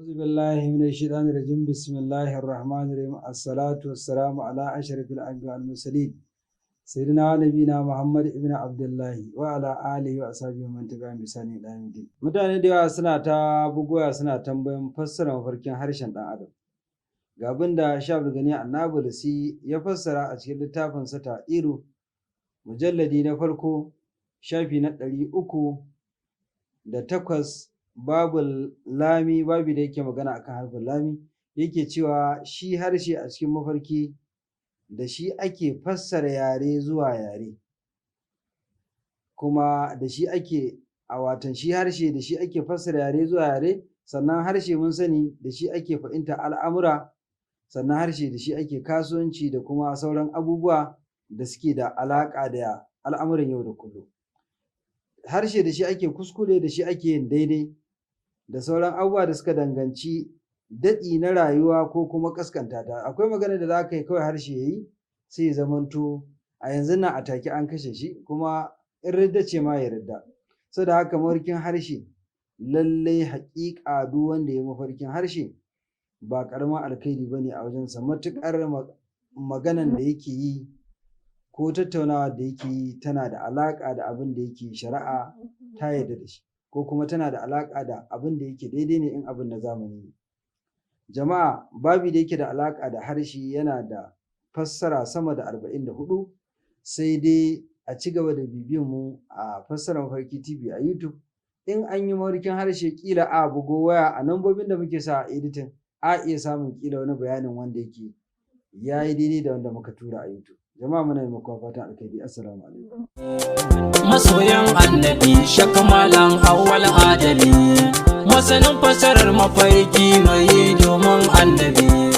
أعوذ بالله من الشيطان الرجيم بسم الله الرحمن الرحيم الصلاة والسلام على أشرف الأنبياء والمرسلين سيدنا ونبينا محمد ابن عبد الله وعلى آله وأصحابه من تبعهم بإحسان إلى يوم الدين. Mutane da yawa suna ta bugowa suna tambayan fassara mafarkin harshen ɗan adam. Ga abin da Sheikh Abdul Gani Annabulsi ya fassara a cikin littafinsa Ta'iru mujalladi na farko shafi na 308 babul lami babu da yake magana akan harfin lami yake cewa shi harshe a cikin mafarki da shi ake fassara yare zuwa yare kuma da shi ake shi harshe da shi ake fassara yare zuwa yare sannan harshe mun sani da shi ake fahimta al'amura sannan harshe da shi ake kasuwanci da kuma sauran abubuwa da suke da alaƙa da al'amuran yau da kullum harshe da shi ake kuskure da shi ake yin daidai da sauran abubuwa da suka danganci daɗi na rayuwa ko kuma kaskanta ta akwai magana da za ka yi kawai harshe ya yi sai ya zamanto a yanzu nan a take an kashe shi kuma in ridda ce ma ya ridda saboda haka mafarkin harshe lallai haƙiƙa duk wanda ya mafarkin harshe ba ƙaramin alkhairi ba ne a wajensa matuƙar maganan da yake yi ko tattaunawa da yake yi tana da alaƙa da abin da yake shari'a ta yarda da shi ko kuma tana da alaƙa da abin da yake daidai ne in abin na zamani ne. Jama'a babi da yake da alaƙa da harshe yana da fassara sama da 44 sai dai a ci gaba da bibiyan mu a fassara mafarki TV a YouTube in an yi mafarkin harshe kila a bugo waya a nambobin da muke sa a editing a iya samun kila wani bayanin wanda yake ya yi daidai da wanda muka tura a YouTube. Jama'a muna yi muku fatan alkhairi assalamu alaikum. Masoyan annabi shakamalan awwal adali masanin fasarar mafarki mai domin annabi